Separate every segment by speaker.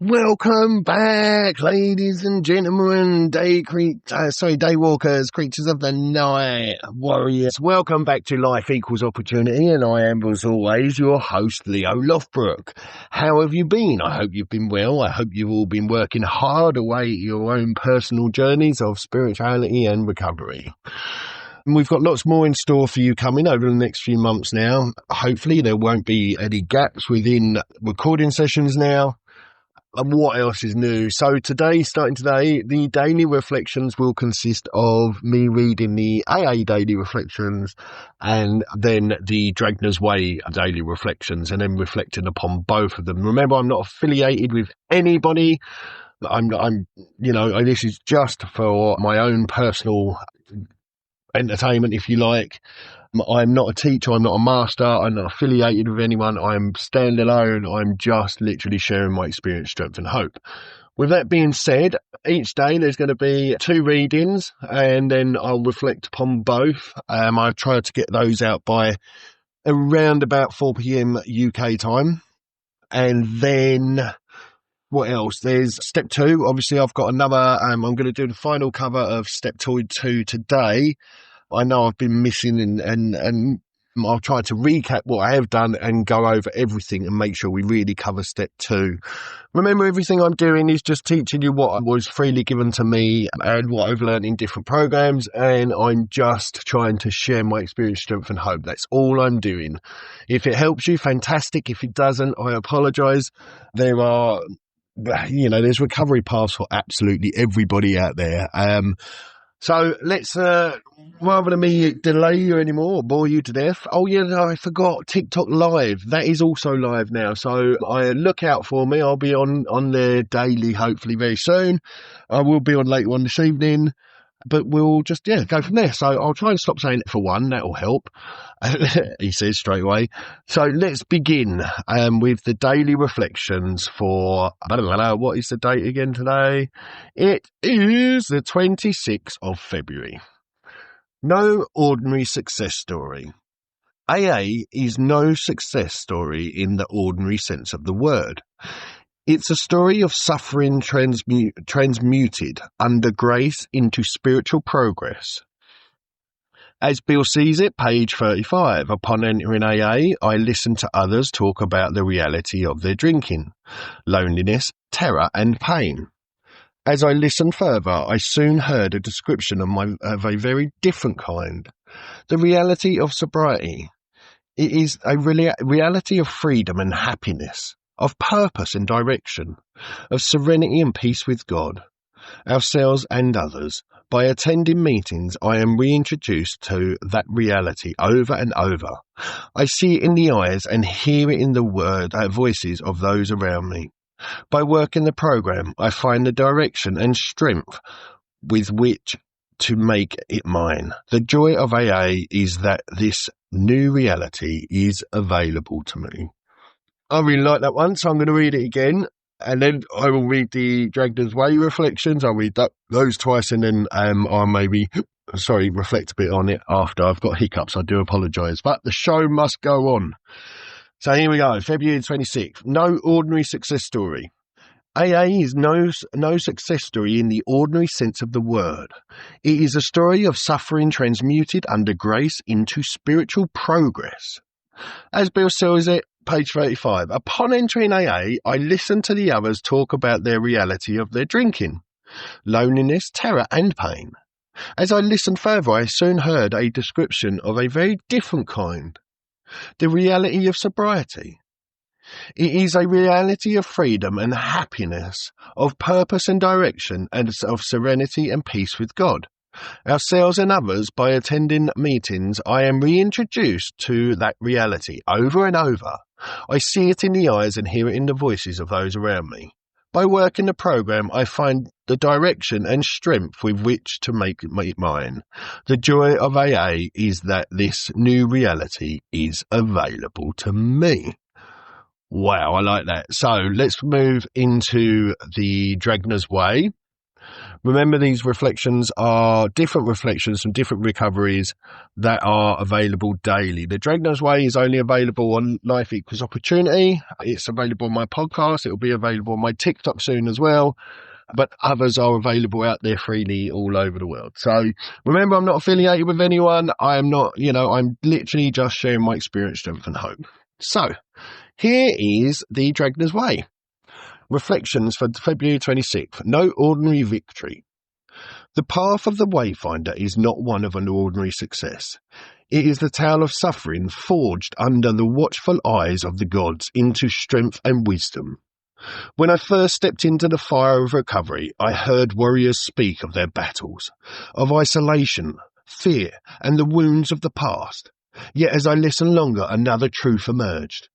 Speaker 1: Welcome back, ladies and gentlemen, day walkers, creatures of the night, warriors. Welcome back to Life Equals Opportunity, and I am, as always, your host, Leo Lothbrock. How have you been? I hope you've been well. I hope you've all been working hard away at your own personal journeys of spirituality and recovery. And we've got lots more in store for you coming over the next few months now. Hopefully there won't be any gaps within recording sessions now. And what else is new? So starting today, the daily reflections will consist of me reading the AA daily reflections and then the Dragner's Way daily reflections, and then reflecting upon both of them. Remember, I'm not affiliated with anybody. This is just for my own personal entertainment, if you like. I'm not a teacher, I'm not a master, I'm not affiliated with anyone, I'm standalone, I'm just literally sharing my experience, strength and hope. With that being said, each day there's going to be 2 readings and then I'll reflect upon both. I've tried to get those out by around about 4 p.m. UK time. And then what else? There's step 2. Obviously I've got another, I'm going to do the final cover of step 2 today. I know I've been missing and I'll try to recap what I have done and go over everything and make sure we really cover step 2. Remember, everything I'm doing is just teaching you what was freely given to me and what I've learned in different programs, and I'm just trying to share my experience, strength and hope. That's all I'm doing. If it helps you, fantastic. If it doesn't, I apologise. There's recovery paths for absolutely everybody out there. So let's, rather than me delay you anymore or bore you to death. Oh yeah, no, I forgot TikTok Live. That is also live now. So look out for me. I'll be on there daily, hopefully very soon. I will be on later on this evening. But we'll just, go from there. So I'll try and stop saying it for one. That'll help, he says straight away. So let's begin with the daily reflections for, what is the date again today? It is the 26th of February. No ordinary success story. AA is no success story in the ordinary sense of the word. It's a story of suffering transmuted under grace into spiritual progress. As Bill sees it, page 35, upon entering AA, I listened to others talk about the reality of their drinking, loneliness, terror and pain. As I listened further, I soon heard a description of a very different kind, the reality of sobriety. It is a reality of freedom and happiness, of purpose and direction, of serenity and peace with God, ourselves and others. By attending meetings, I am reintroduced to that reality over and over. I see it in the eyes and hear it in the voices of those around me. By working the program, I find the direction and strength with which to make it mine. The joy of AA is that this new reality is available to me. I really like that one, so I'm going to read it again, and then I will read the Dragner's Way reflections. I'll read those twice, and then I'll reflect a bit on it after. I've got hiccups, I do apologise, but the show must go on. So here we go, February 26th. No ordinary success story. AA is no success story in the ordinary sense of the word. It is a story of suffering transmuted under grace into spiritual progress. As Bill says it, page 35, upon entering AA, I listened to the others talk about their reality of their drinking, loneliness, terror and pain. As I listened further, I soon heard a description of a very different kind, the reality of sobriety. It is a reality of freedom and happiness, of purpose and direction, and of serenity and peace with God, ourselves and others. By attending meetings, I am reintroduced to that reality over and over. I see it in the eyes and hear it in the voices of those around me. By working the program, I find the direction and strength with which to make it mine. The joy of AA is that this new reality is available to me. Wow, I like that. So let's move into the Dragner's Way. Remember, these reflections are different reflections from different recoveries that are available daily. The Dragoner's Way is only available on Life Equals Opportunity. It's available on my podcast. It will be available on my TikTok soon as well. But others are available out there freely all over the world. So remember, I'm not affiliated with anyone. I am not, I'm literally just sharing my experience, strength and hope. So here is the Dragoner's Way. Reflections for February 26th. No ordinary victory. The path of the wayfinder is not one of an ordinary success. It is the tale of suffering forged under the watchful eyes of the gods into strength and wisdom. When I first stepped into the fire of recovery, I heard warriors speak of their battles, of isolation, fear, and the wounds of the past. Yet as I listened longer, another truth emerged.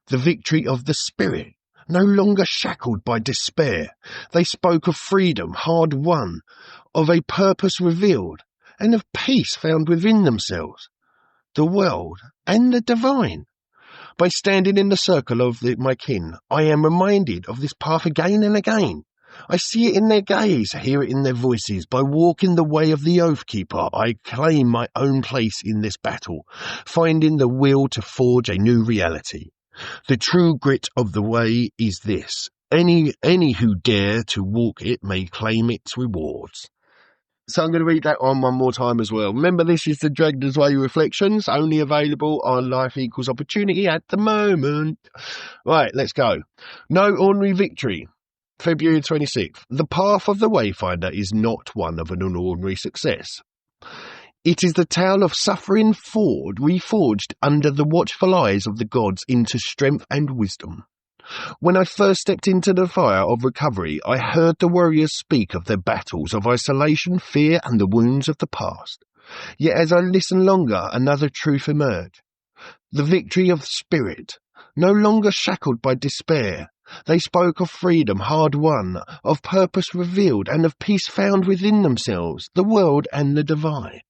Speaker 1: The victory of the spirit. No longer shackled by despair, they spoke of freedom hard won, of a purpose revealed, and of peace found within themselves, the world and the divine. By standing in the circle of my kin, I am reminded of this path again and again. I see it in their gaze, hear it in their voices. By walking the way of the Oath Keeper, I claim my own place in this battle, finding the will to forge a new reality. The true grit of the way is this. Any who dare to walk it may claim its rewards. So I'm going to read that on one more time as well. Remember, this is the Dragoner's Way Reflections, only available on Life Equals Opportunity at the moment. Right, let's go. No ordinary victory. February 26th. The path of the wayfinder is not one of an ordinary success. It is the tale of suffering reforged under the watchful eyes of the gods into strength and wisdom. When I first stepped into the fire of recovery, I heard the warriors speak of their battles of isolation, fear, and the wounds of the past. Yet as I listened longer, another truth emerged. The victory of spirit, no longer shackled by despair. They spoke of freedom hard won, of purpose revealed, and of peace found within themselves, the world and the divine.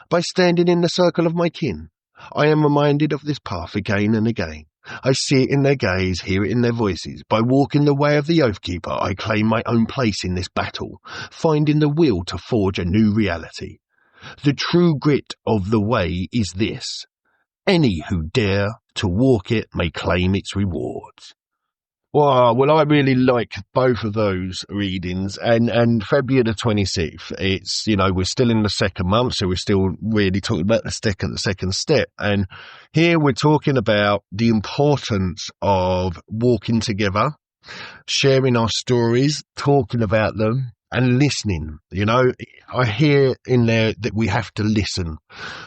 Speaker 1: By standing in the circle of my kin, I am reminded of this path again and again. I see it in their gaze, hear it in their voices. By walking the way of the Oath Keeper, I claim my own place in this battle, finding the will to forge a new reality. The true grit of the way is this. Any who dare to walk it may claim its rewards. Well, I really like both of those readings, and February the 26th, it's, we're still in the second month, so we're still really talking about the second step, and here we're talking about the importance of walking together, sharing our stories, talking about them, and listening. I hear in there that we have to listen.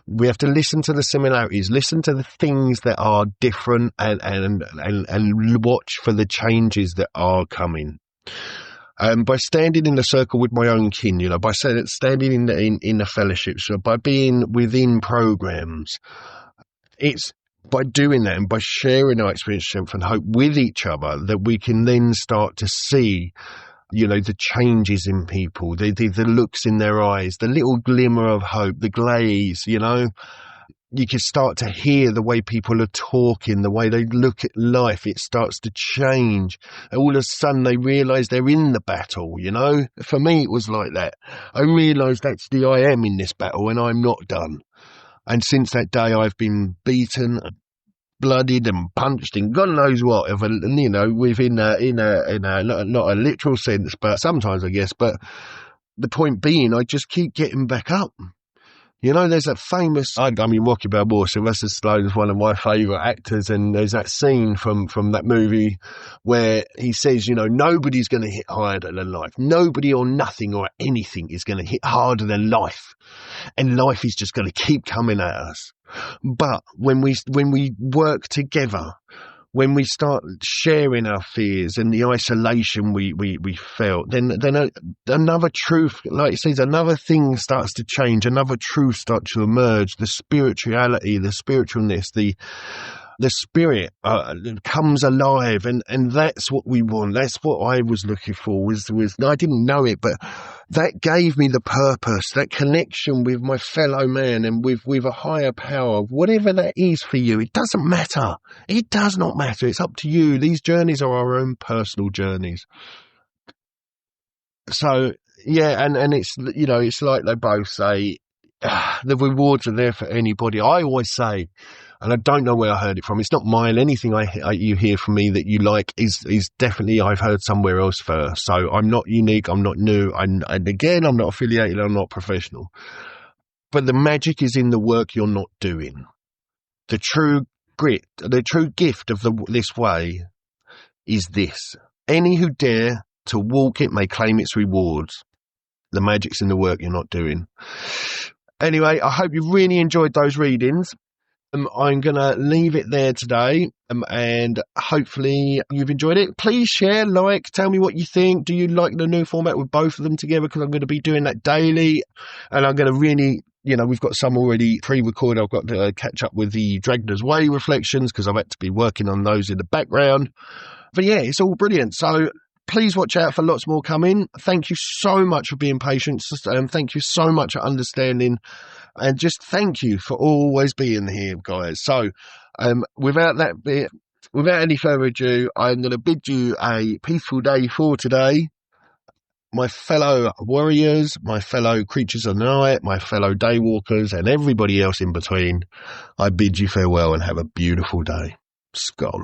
Speaker 1: We have to listen to the similarities, listen to the things that are different, and watch for the changes that are coming. By standing in the circle with my own kin, by standing in the fellowships, by being within programs, it's by doing that and by sharing our experience, strength and hope with each other that we can then start to see the changes in people, the looks in their eyes, the little glimmer of hope, the glaze, you can start to hear the way people are talking, the way they look at life. It starts to change. All of a sudden they realise they're in the battle, For me, it was like that. I realised actually I am in this battle and I'm not done. And since that day, I've been beaten, bloodied and punched and God knows what, within not a literal sense, but sometimes I guess. But the point being, I just keep getting back up. There's that famous, Rocky Balboa, Sylvester Stallone is one of my favourite actors, and there's that scene from that movie where he says, nobody's going to hit harder than life. Nobody or nothing or anything is going to hit harder than life. And life is just going to keep coming at us. But when we work together, when we start sharing our fears and the isolation we felt, then another truth, like it says, another thing starts to change, another truth starts to emerge. The spirituality, the spiritualness, the spirit comes alive, and that's what we want. That's what I was looking for. Was I didn't know it, but that gave me the purpose, that connection with my fellow man and with a higher power, whatever that is for you. It doesn't matter. It does not matter. It's up to you. These journeys are our own personal journeys. So Yeah, and it's, it's like they both say, the rewards are there for anybody. I always say, and I don't know where I heard it from. It's not mine. Anything you hear from me that you like is definitely I've heard somewhere else first. So I'm not unique. I'm not new. And again, I'm not affiliated. I'm not professional. But the magic is in the work you're not doing. The true the true gift of this way is this: any who dare to walk it may claim its rewards. The magic's in the work you're not doing. Anyway, I hope you really enjoyed those readings. I'm going to leave it there today, and hopefully you've enjoyed it. Please share, tell me what you think. Do you like the new format with both of them together? Because I'm going to be doing that daily, and I'm going to really, we've got some already pre-recorded. I've got to catch up with the Dragner's Way reflections because I've had to be working on those in the background. But yeah, it's all brilliant. So please watch out for lots more coming. Thank you so much for being patient. Thank you so much for understanding. And just thank you for always being here, guys. So without any further ado, I'm going to bid you a peaceful day for today. My fellow warriors, my fellow creatures of the night, my fellow daywalkers, and everybody else in between, I bid you farewell and have a beautiful day. Skull.